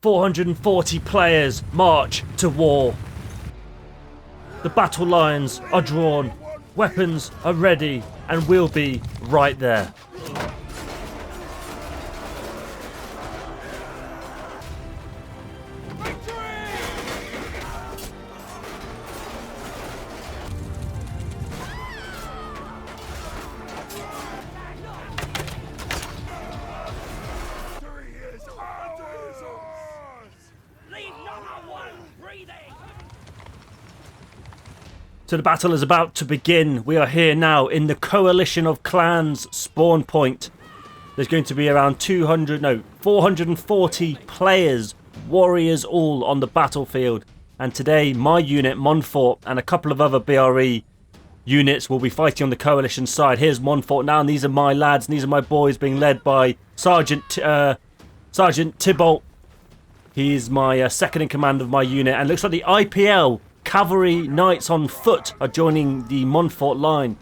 440 players march to war. The battle lines are drawn, weapons are ready, and we'll be right there. So the battle is about to begin. We are here now in the Coalition of Clans spawn point. There's going to be around 440 players, warriors all on the battlefield. And today my unit, Montfort, and a couple of other BRE units will be fighting on the Coalition side. Here's Montfort now, and these are my lads, and these are my boys being led by Sergeant Tybalt. He's my second in command of my unit, and looks like the IPL Cavalry Knights on foot are joining the Montfort line.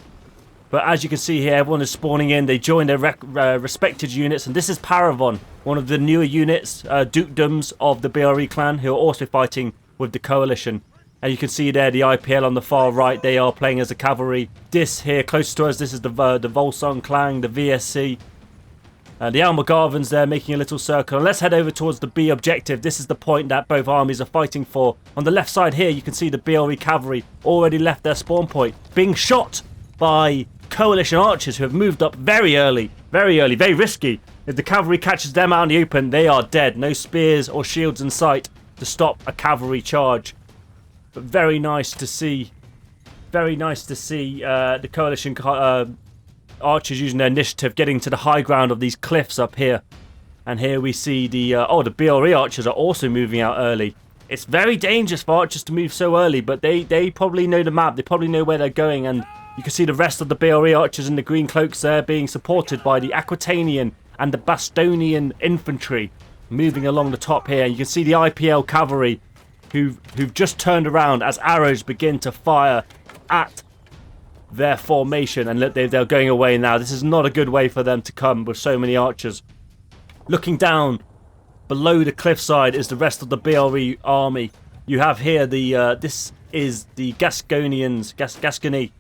But as you can see here, everyone is spawning in. They join their respected units, and this is Paravon, one of the newer units, dukedoms of the BRE clan, who are also fighting with the Coalition. And you can see there the IPL on the far right. They are playing as a cavalry. This here close to us, this is the Volsung clan, the VSC. The Almagarvans there making a little circle. And let's head over towards the B objective. This is the point that both armies are fighting for. On the left side here, you can see the BRE cavalry already left their spawn point, being shot by Coalition archers who have moved up very early, very risky. If the cavalry catches them out in the open, they are dead. No spears or shields in sight to stop a cavalry charge. But very nice to see. The Coalition archers using their initiative, getting to the high ground of these cliffs up here. And here we see the BRE archers are also moving out early. It's very dangerous for archers to move so early, but they probably know the map. They probably know where they're going, and you can see the rest of the BRE archers in the green cloaks there being supported by the Aquitanian and the Bastonian infantry moving along the top here. You can see the IPL cavalry who've just turned around as arrows begin to fire at their formation, and they're going away now. This is not a good way for them to come with so many archers. Looking down below the cliffside is the rest of the BRE army. You have here this is the Gascony,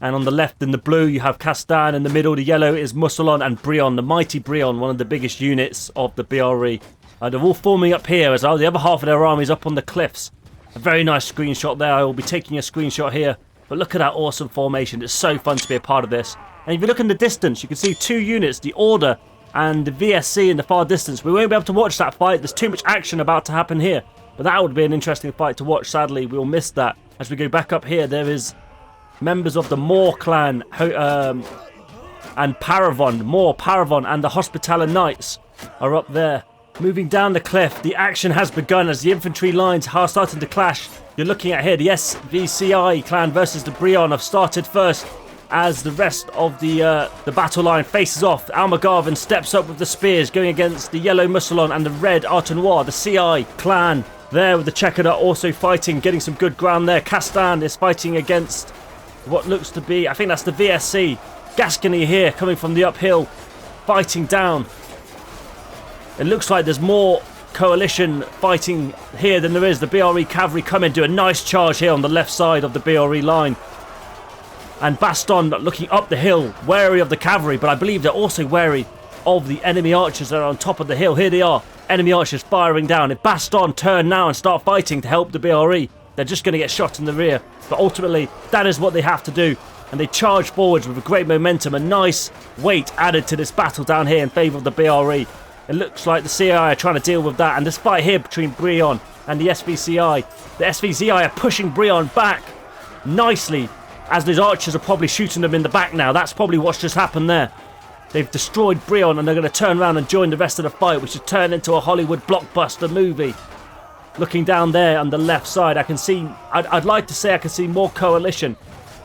and on the left in the blue you have Castan. In the middle, the yellow is Musselon and Brion, the mighty Brion, one of the biggest units of the BRE. They're all forming up here as well. The other half of their army is up on the cliffs. A very nice screenshot there. I will be taking a screenshot here. But look at that awesome formation. It's so fun to be a part of this. And if you look in the distance, you can see two units, the Order and the VSC in the far distance. We won't be able to watch that fight. There's too much action about to happen here. But that would be an interesting fight to watch. Sadly, we'll miss that. As we go back up here, there is members of the Moor clan and Paravon and the Hospitaller Knights are up there. Moving down the cliff, the action has begun as the infantry lines are starting to clash. You're looking at here, the SVCI clan versus the Brion have started first as the rest of the battle line faces off. Almagarvan steps up with the spears going against the yellow Musselon and the red Artenoir. The CI clan there with the Checkered are also fighting, getting some good ground there. Castan is fighting against what looks to be, I think that's the VSC. Gascony here coming from the uphill, fighting down. It looks like there's more Coalition fighting here than there is. The BRE cavalry come in, do a nice charge here on the left side of the BRE line. And Baston looking up the hill, wary of the cavalry, but I believe they're also wary of the enemy archers that are on top of the hill. Here they are, enemy archers firing down. If Baston turn now and start fighting to help the BRE, they're just going to get shot in the rear. But ultimately, that is what they have to do. And they charge forwards with a great momentum, a nice weight added to this battle down here in favour of the BRE. It looks like the CI are trying to deal with that. And this fight here between Brion and the SVCI. The SVCI are pushing Brion back nicely as those archers are probably shooting them in the back now. That's probably what's just happened there. They've destroyed Brion and they're going to turn around and join the rest of the fight, which has turned into a Hollywood blockbuster movie. Looking down there on the left side, I can see, I'd like to say I can see more Coalition.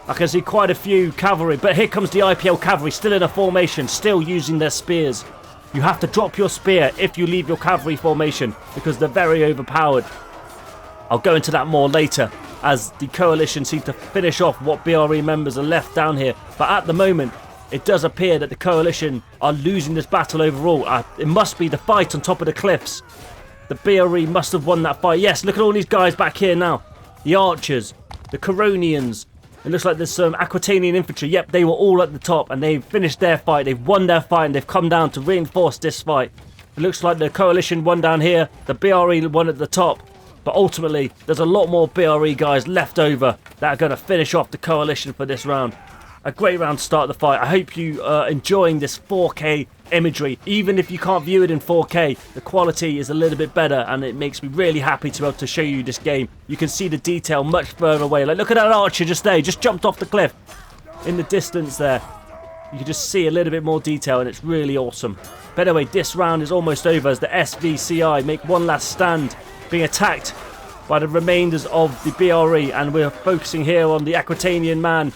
I can see quite a few cavalry, but here comes the IPL cavalry still in a formation, still using their spears. You have to drop your spear if you leave your cavalry formation because they're very overpowered. I'll go into that more later as the Coalition seem to finish off what BRE members are left down here. But at the moment, it does appear that the Coalition are losing this battle overall. It must be the fight on top of the cliffs. The BRE must have won that fight. Yes, look at all these guys back here now. The archers, the Coronians. It looks like there's some Aquitanian infantry. Yep, they were all at the top and they've finished their fight. They've won their fight and they've come down to reinforce this fight. It looks like the coalition won down here. The BRE won at the top. But ultimately, there's a lot more BRE guys left over that are going to finish off the coalition for this round. A great round to start the fight. I hope you are enjoying this 4K imagery. Even if you can't view it in 4K, the quality is a little bit better and it makes me really happy to be able to show you this game. You can see the detail much further away. Like, look at that archer just there. He just jumped off the cliff. In the distance there, you can just see a little bit more detail and it's really awesome. But anyway, this round is almost over as the SVCI make one last stand, being attacked by the remainders of the BRE, and we're focusing here on the Aquitanian man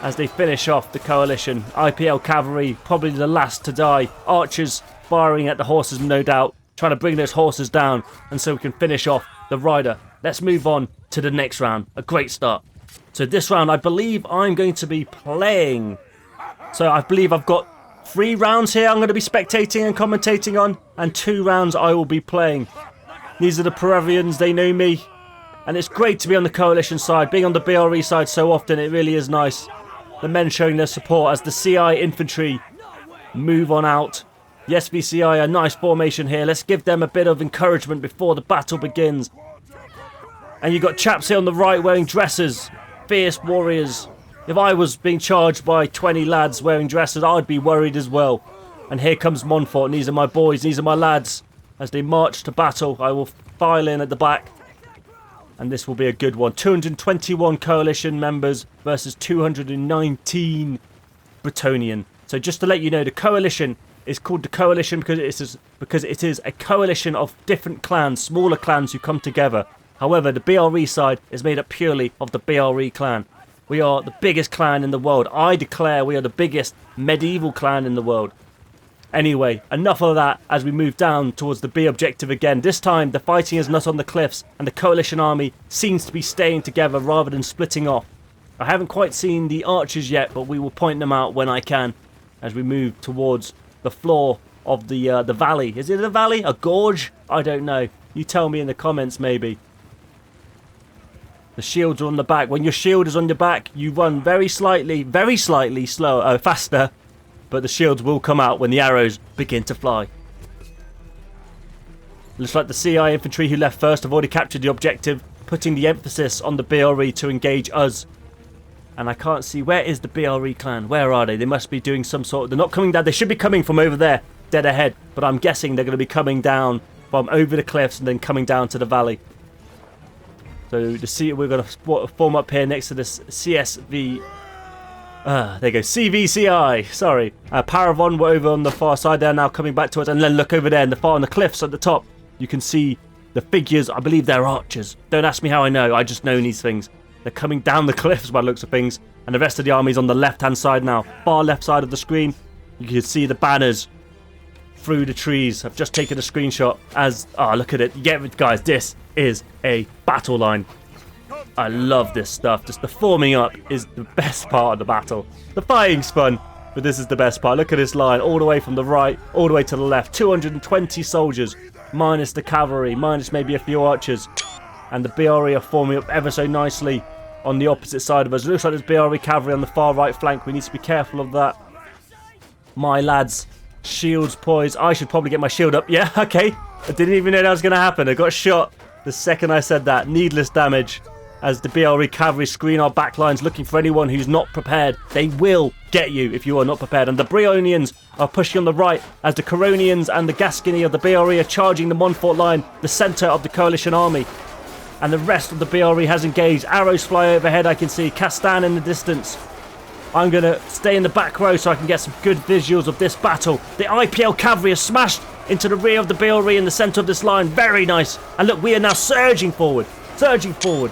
as they finish off the coalition. IPL cavalry, probably the last to die. Archers firing at the horses, no doubt, trying to bring those horses down, and so we can finish off the rider. Let's move on to the next round. A great start. So this round, I believe I'm going to be playing. So I believe I've got 3 rounds here I'm going to be spectating and commentating on, and 2 rounds I will be playing. These are the Peruvians, they know me. And it's great to be on the coalition side. Being on the BRE side so often, it really is nice. The men showing their support as the CI infantry move on out. The SVCI, a nice formation here. Let's give them a bit of encouragement before the battle begins. And you've got chaps here on the right wearing dresses. Fierce warriors. If I was being charged by 20 lads wearing dresses, I'd be worried as well. And here comes Montfort, and these are my boys, these are my lads. As they march to battle, I will file in at the back. And this will be a good one. 221 coalition members versus 219 Bretonnian. So just to let you know, the coalition is called the coalition because it is a coalition of different clans, smaller clans who come together. However, the BRE side is made up purely of the BRE clan. We are the biggest clan in the world. I declare we are the biggest medieval clan in the world. Anyway, enough of that as we move down towards the B objective again. This time, the fighting is not on the cliffs, and the coalition army seems to be staying together rather than splitting off. I haven't quite seen the archers yet, but we will point them out when I can as we move towards the floor of the valley. Is it a valley? A gorge? I don't know. You tell me in the comments, maybe. The shields are on the back. When your shield is on your back, you run very slightly slower, faster. But the shields will come out when the arrows begin to fly. Looks like the CI infantry who left first have already captured the objective, putting the emphasis on the BRE to engage us. And I can't see, where is the BRE clan? Where are they? They must be doing some sort of... They're not coming down. They should be coming from over there, dead ahead. But I'm guessing they're going to be coming down from over the cliffs and then coming down to the valley. So we're going to form up here next to this CSV... there you go, CVCI, sorry. Paravon were over on the far side there, now coming back to us. And then look over there on the cliffs at the top. You can see the figures. I believe they're archers. Don't ask me how I know. I just know these things. They're coming down the cliffs by the looks of things. And the rest of the army's on the left-hand side now. Far left side of the screen. You can see the banners through the trees. I've just taken a screenshot as... Oh, look at it. You get it, guys. This is a battle line. I love this stuff. Just the forming up is the best part of the battle. The fighting's fun, but this is the best part. Look at this line, all the way from the right, all the way to the left. 220 soldiers, minus the cavalry, minus maybe a few archers. And the BRE are forming up ever so nicely on the opposite side of us. It looks like there's BRE cavalry on the far right flank. We need to be careful of that. My lads, shields poised. I should probably get my shield up. Yeah, okay. I didn't even know that was going to happen. I got shot the second I said that. Needless damage. As the BRE cavalry screen our backlines looking for anyone who's not prepared. They will get you if you are not prepared. And the Bretonnians are pushing on the right as the Coronians and the Gascony of the BRE are charging the Montfort line, the centre of the coalition army. And the rest of the BRE has engaged. Arrows fly overhead, I can see. Castan in the distance. I'm going to stay in the back row so I can get some good visuals of this battle. The IPL cavalry are smashed into the rear of the BRE in the centre of this line. Very nice. And look, we are now surging forward. Surging forward.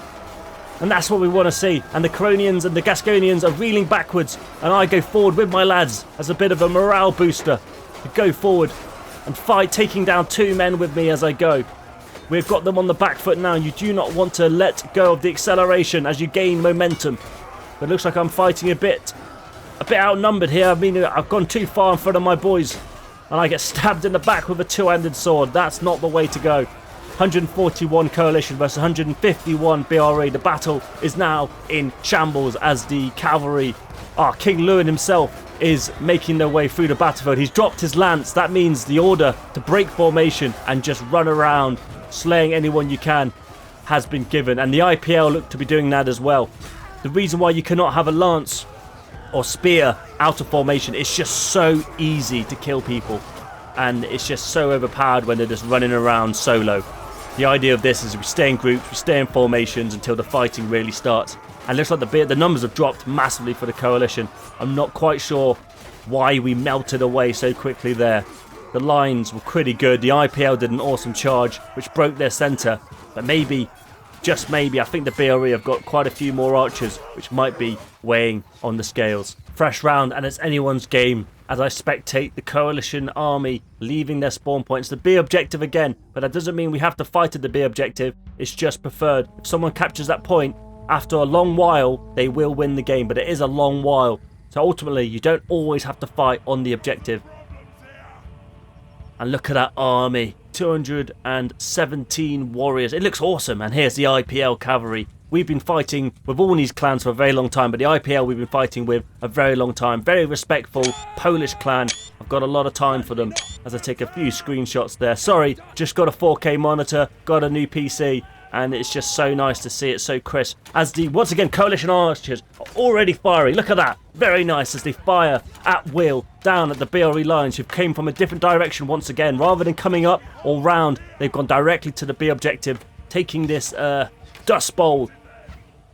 And that's what we want to see. And the Coronians and the Gasconians are reeling backwards. And I go forward with my lads as a bit of a morale booster. To go forward and fight, taking down 2 men with me as I go. We've got them on the back foot now. You do not want to let go of the acceleration as you gain momentum. But it looks like I'm fighting a bit outnumbered here. I mean, I've gone too far in front of my boys. and I get stabbed in the back with a two-handed sword. That's not the way to go. 141 Coalition versus 151 BRE. The battle is now in shambles as the cavalry, King Lewin himself, is making their way through the battlefield. He's dropped his lance. That means the order to break formation and just run around, slaying anyone you can, has been given. And the IPL look to be doing that as well. The reason why you cannot have a lance or spear out of formation, it's just so easy to kill people. And it's just so overpowered when they're just running around solo. The idea of this is we stay in groups, we stay in formations until the fighting really starts. And it looks like the numbers have dropped massively for the Coalition. I'm not quite sure why we melted away so quickly there. The lines were pretty good. The IPL did an awesome charge, which broke their centre. But maybe, just maybe, I think the BRE have got quite a few more archers, which might be weighing on the scales. Fresh round, and it's anyone's game as I spectate the Coalition army leaving their spawn points. The B objective again, but that doesn't mean we have to fight at the B objective. It's just preferred. If someone captures that point, after a long while, they will win the game, but it is a long while. So ultimately, you don't always have to fight on the objective. And look at that army. 217 warriors. It looks awesome. And here's the IPL cavalry. We've been fighting with all these clans for a very long time, but the IPL we've been fighting with a very long time. Very respectful Polish clan. I've got a lot of time for them as I take a few screenshots there. Sorry, just got a 4K monitor, got a new PC, and it's just so nice to see it so crisp. As the, once again, Coalition archers are already firing. Look at that. Very nice as they fire at will down at the BRE lines who came from a different direction once again. Rather than coming up or round, they've gone directly to the B objective, taking this dust bowl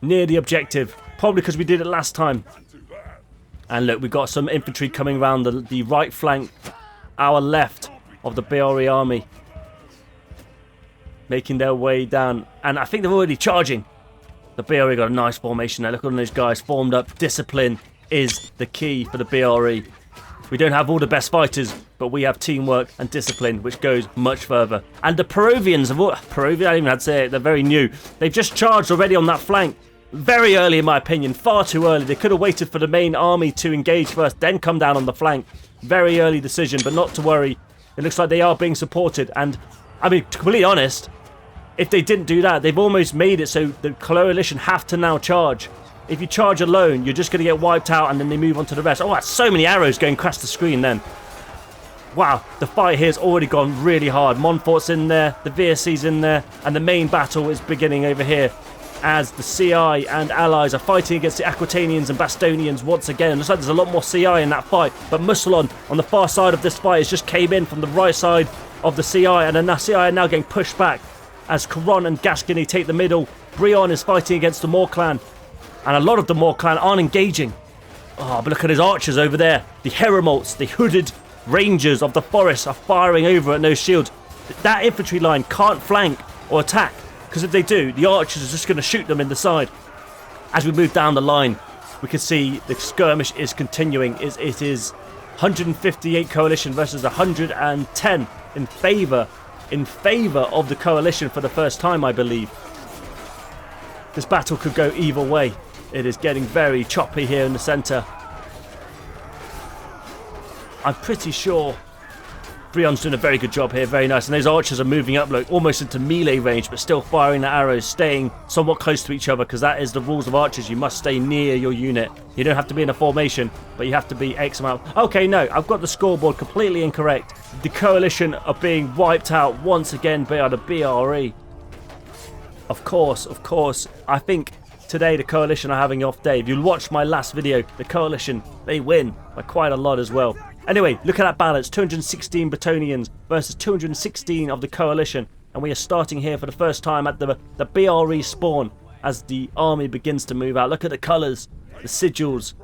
near the objective. Probably because we did it last time. And look, we've got some infantry coming around the right flank, our left of the BRE army, making their way down. And I think they're already charging. The BRE got a nice formation there. Look at all those guys formed up. Discipline is the key for the BRE. We don't have all the best fighters, but we have teamwork and discipline, which goes much further. And the Peruvians, Peruvian, I didn't even have to say it, they're very new. They've just charged already on that flank. Very early in my opinion, far too early. They could have waited for the main army to engage first, then come down on the flank. Very early decision, but not to worry. It looks like they are being supported. And, I mean, to be completely honest, if they didn't do that, they've almost made it so the Coalition have to now charge. If you charge alone, you're just going to get wiped out and then they move on to the rest. Oh, that's so many arrows going across the screen then. Wow, the fight here has already gone really hard. Montfort's in there, the VSC's in there, and the main battle is beginning over here as the CI and allies are fighting against the Aquitanians and Bastonians once again. It looks like there's a lot more CI in that fight, but Musalon on the far side of this fight has just came in from the right side of the CI, and then the CI are now getting pushed back as Caron and Gascony take the middle. Brion is fighting against the Moor clan, and a lot of the Moor clan aren't engaging. Oh, but look at his archers over there. The Heromolts, the hooded rangers of the forest, are firing over at no shields. That infantry line can't flank or attack, because if they do, the archers are just going to shoot them in the side. As we move down the line, we can see the skirmish is continuing. It is 158 Coalition versus 110 in favour of the Coalition for the first time, I believe. This battle could go either way. It is getting very choppy here in the centre. I'm pretty sure Brion's doing a very good job here, very nice. And those archers are moving up, look, almost into melee range, but still firing the arrows, staying somewhat close to each other, because that is the rules of archers. You must stay near your unit. You don't have to be in a formation, but you have to be X amount. Okay, no, I've got the scoreboard completely incorrect. The Coalition are being wiped out once again by the BRE. Of course. I think today the Coalition are having an off day. If you watched my last video, the Coalition, they win by quite a lot as well. Anyway, look at that balance. 216 Bretonians versus 216 of the Coalition. And we are starting here for the first time at the BRE spawn as the army begins to move out. Look at the colours, the sigils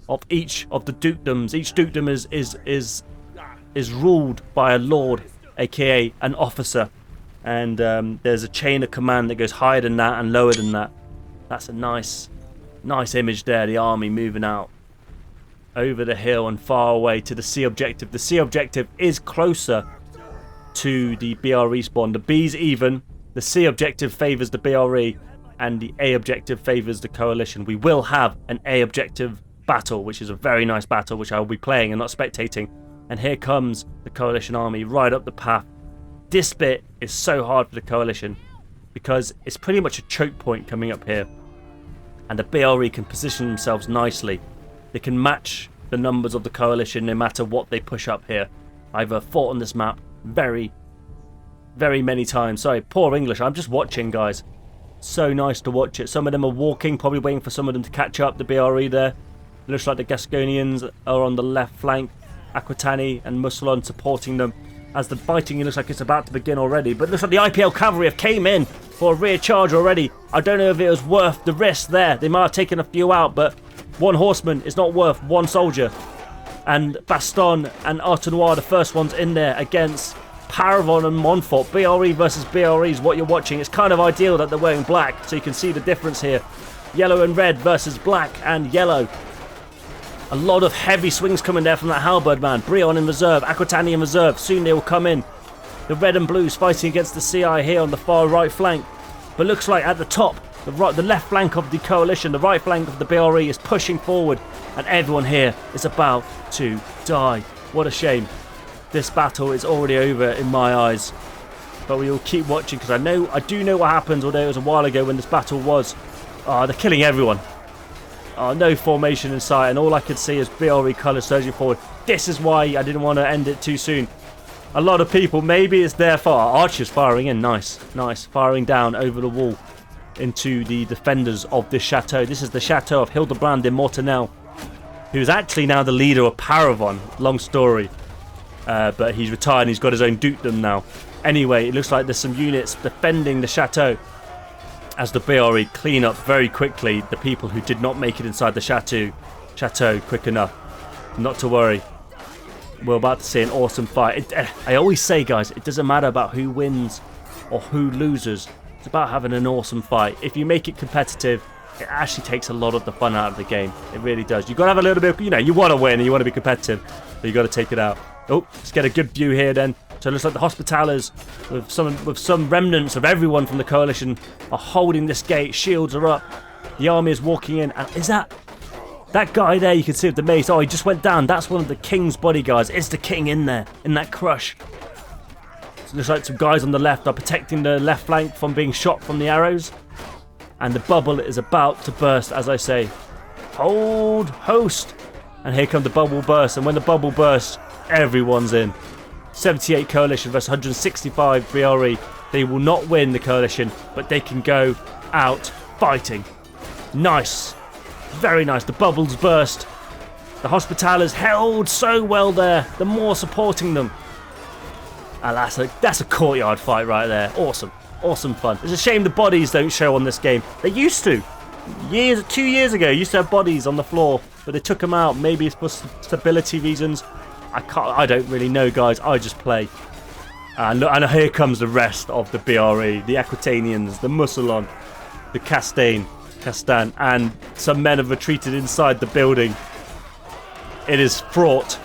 of each of the dukedoms. Each dukedom is ruled by a lord, aka an officer. And there's a chain of command that goes higher than that and lower than that. That's a nice image there, the army moving out over the hill and far away to the C objective. The C objective is closer to the BRE spawn. The B's even. The C objective favours the BRE and the A objective favours the Coalition. We will have an A objective battle, which is a very nice battle, which I will be playing and not spectating. And here comes the coalition army right up the path. This bit is so hard for the coalition because it's pretty much a choke point coming up here. And the BRE can position themselves nicely. They can match the numbers of the coalition no matter what they push up here. I've fought on this map very many times. Sorry, poor English. I'm just watching, guys. So nice to watch it. Some of them are walking, probably waiting for some of them to catch up. The BRE there. It looks like the Gasconians are on the left flank. Aquitani and Musulon supporting them. As the fighting looks like it's about to begin already. But it looks like the IPL cavalry have came in for a rear charge already. I don't know if it was worth the risk there. They might have taken a few out, but one horseman is not worth one soldier. And Baston and Artenois, the first ones in there against Paravon and Montfort. BRE versus BRE is what you're watching. It's kind of ideal that they're wearing black, so you can see the difference here. Yellow and red versus black and yellow. A lot of heavy swings coming there from that halberd man. Brion in reserve, Aquitani in reserve. Soon they will come in. The red and blues fighting against the CI here on the far right flank. But looks like at the top, the left flank of the coalition, the right flank of the BRE is pushing forward. And everyone here is about to die. What a shame. This battle is already over in my eyes. But we will keep watching because I do know what happens, although it was a while ago when this battle was. They're killing everyone. No formation in sight, and all I could see is BRE colours surging forward. This is why I didn't want to end it too soon. A lot of people, maybe it's their fault. Archers firing in, nice, firing down over the wall into the defenders of this chateau. This is the Chateau of Hildebrand de Mortenel, who's actually now the leader of Paravon. Long story, but he's retired and he's got his own dukedom now. Anyway, it looks like there's some units defending the chateau as the BRE clean up very quickly the people who did not make it inside the chateau quick enough. Not to worry. We're about to see an awesome fight. I always say, guys, it doesn't matter about who wins or who loses. It's about having an awesome fight. If you make it competitive, it actually takes a lot of the fun out of the game. It really does. You've got to have a little bit, you want to win and you want to be competitive, but you've got to take it out. Oh, let's get a good view here then. So it looks like the Hospitallers, with some remnants of everyone from the coalition, are holding this gate. Shields are up. The army is walking in. And is that guy there? You can see with the mace. Oh, he just went down. That's one of the king's bodyguards. Is the king in there in that crush? So it looks like some guys on the left are protecting the left flank from being shot from the arrows. And the bubble is about to burst, as I say. Hold host. And here comes the bubble burst. And when the bubble bursts, everyone's in. 78 coalition versus 165 BRE. They will not win the coalition, but they can go out fighting. Nice. Very nice. The bubbles burst. The Hospitallers held so well there. The more supporting them. And that's a courtyard fight right there. Awesome. Awesome fun. It's a shame the bodies don't show on this game. They used to. 2 years ago, used to have bodies on the floor, but they took them out. Maybe it's for stability reasons. I don't really know, guys. I just play. And here comes the rest of the BRE. The Aquitanians, the Musulon, the Castan, and some men have retreated inside the building. It is fraught,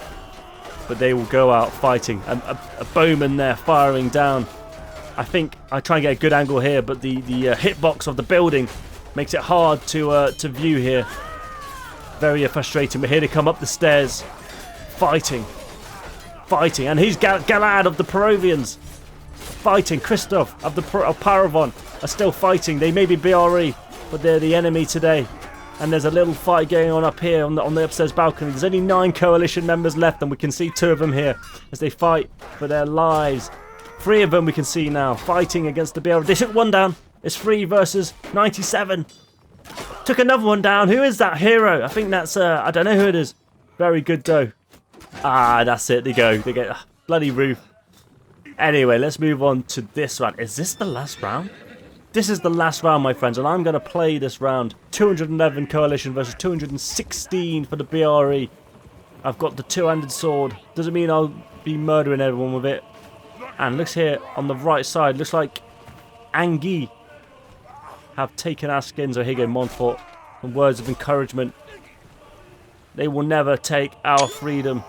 but they will go out fighting. A bowman there firing down. I think I try and get a good angle here, but the hitbox of the building makes it hard to view here. Very frustrating, but here they come up the stairs. Fighting, and he's Galad of the Perovians. Fighting, Christoph of Paravon are still fighting. They may be BRE, but they're the enemy today. And there's a little fight going on up here on the upstairs balcony. There's only 9 coalition members left, and we can see 2 of them here as they fight for their lives. 3 of them we can see now fighting against the BRE. They took 1 down. It's 3 versus 97. Took another one down. Who is that hero? I think that's I don't know who it is. Very good though. That's it. They go. They get bloody roof. Anyway, let's move on to this round. Is this the last round? This is the last round, my friends, and I'm going to play this round. 211 coalition versus 216 for the BRE. I've got the two-handed sword. Doesn't mean I'll be murdering everyone with it. And looks here on the right side. Looks like Anguille have taken our skins. Oh, here you go, Montfort. And words of encouragement. They will never take our freedom.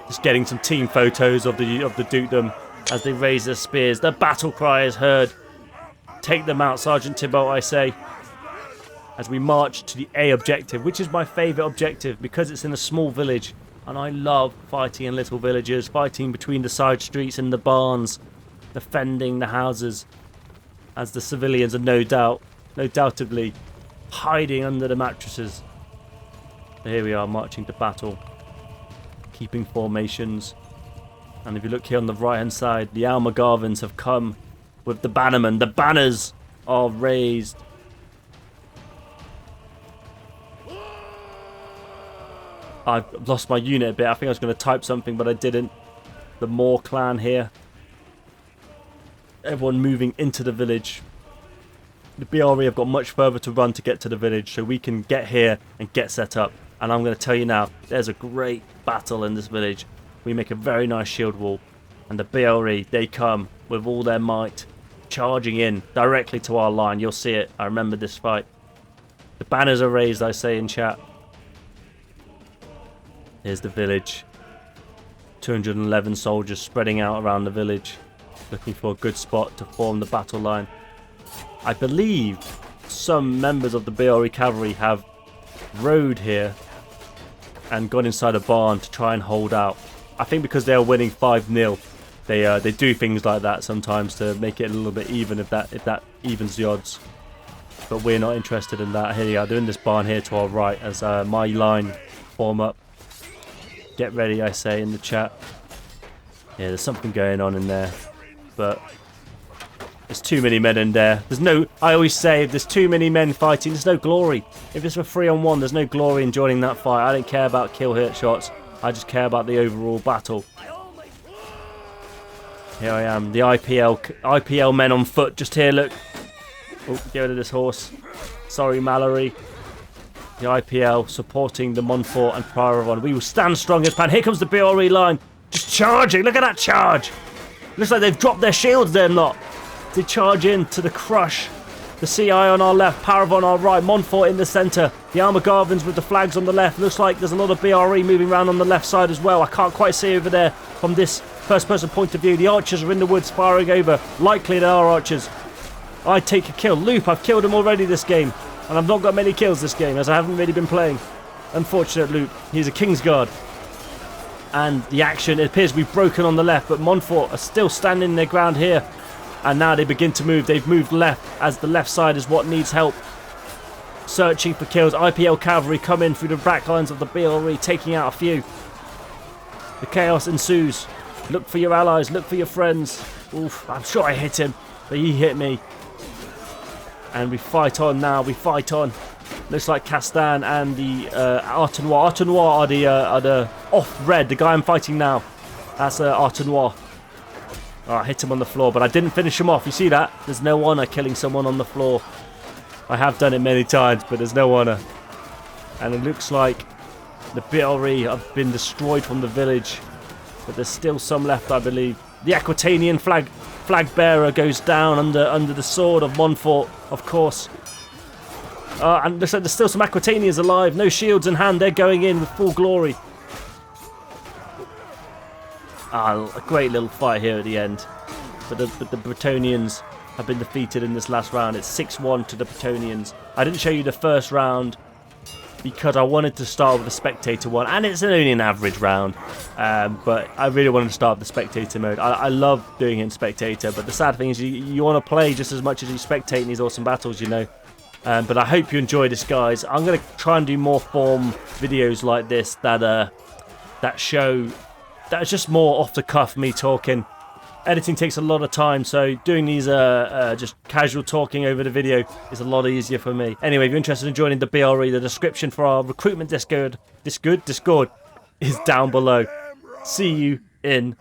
Just getting some team photos of the dukedom as they raise their spears. The battle cry is heard. Take them out, Sergeant Thibault, I say. As we march to the A objective, which is my favourite objective because it's in a small village. And I love fighting in little villages, fighting between the side streets and the barns, defending the houses, as the civilians are no doubtably hiding under the mattresses. Here we are, marching to battle, keeping formations. And if you look here on the right hand side, the Almagarvans have come with the bannermen. The banners are raised. I've lost my unit a bit. I think I was going to type something, but I didn't. The Moor clan here. Everyone moving into the village. The BRE have got much further to run to get to the village, so we can get here and get set up. And I'm going to tell you now, there's a great battle in this village. We make a very nice shield wall. And the BRE, they come with all their might, charging in directly to our line. You'll see it. I remember this fight. The banners are raised, I say in chat. Here's the village. 211 soldiers spreading out around the village, looking for a good spot to form the battle line. I believe some members of the BRE cavalry have rode here and gone inside a barn to try and hold out. I think because they are winning 5-0, they do things like that sometimes to make it a little bit even if that evens the odds. But we're not interested in that. Here we are, they're in this barn here to our right as my line form up. Get ready, I say in the chat. Yeah, there's something going on in there, but there's too many men in there. I always say, if there's too many men fighting, there's no glory. If it's a 3-on-1, there's no glory in joining that fight. I don't care about kill hit shots. I just care about the overall battle. Here I am, the IPL men on foot, just here, look. Oh, get rid of this horse. Sorry, Mallory. The IPL supporting the Montfort and Prior. We will stand strong as pan. Here comes the BRE line. Just charging. Look at that charge. Looks like they've dropped their shields, they're not. They charge in to the crush. The CI on our left, Parav on our right, Montfort in the centre. The Almagarvans with the flags on the left. Looks like there's a lot of BRE moving around on the left side as well. I can't quite see over there from this first-person point of view. The archers are in the woods firing over. Likely they are archers. I take a kill. Loop, I've killed him already this game. And I've not got many kills this game, as I haven't really been playing. Unfortunate Loop. He's a Kingsguard. And the action, it appears we've broken on the left, but Montfort are still standing their ground here. And now they begin to move. They've moved left, as the left side is what needs help. Searching for kills. IPL cavalry come in through the back lines of the BRE, taking out a few. The chaos ensues. Look for your allies, look for your friends. Oof, I'm sure I hit him, but he hit me. And we fight on now, we fight on. Looks like Castan and the Artenois. Artenois are the off-red, the guy I'm fighting now. That's Artenois. Oh, I hit him on the floor, but I didn't finish him off. You see that? There's no honour killing someone on the floor. I have done it many times, but there's no honour. And it looks like the BRE have been destroyed from the village. But there's still some left, I believe. The Aquitanian flag bearer goes down under the sword of Montfort, of course. And looks like there's still some Aquitanians alive. No shields in hand. They're going in with full glory. A great little fight here at the end. But the Bretonnians have been defeated in this last round. It's 6-1 to the Bretonnians. I didn't show you the first round because I wanted to start with the spectator one. And it's only an average round. But I really wanted to start with the spectator mode. I love doing it in spectator. But the sad thing is you want to play just as much as you spectate in these awesome battles, you know. But I hope you enjoy this, guys. I'm going to try and do more form videos like this that show... That's just more off the cuff, me talking. Editing takes a lot of time, so doing these just casual talking over the video is a lot easier for me. Anyway, if you're interested in joining the BRE, the description for our recruitment Discord is down below. See you in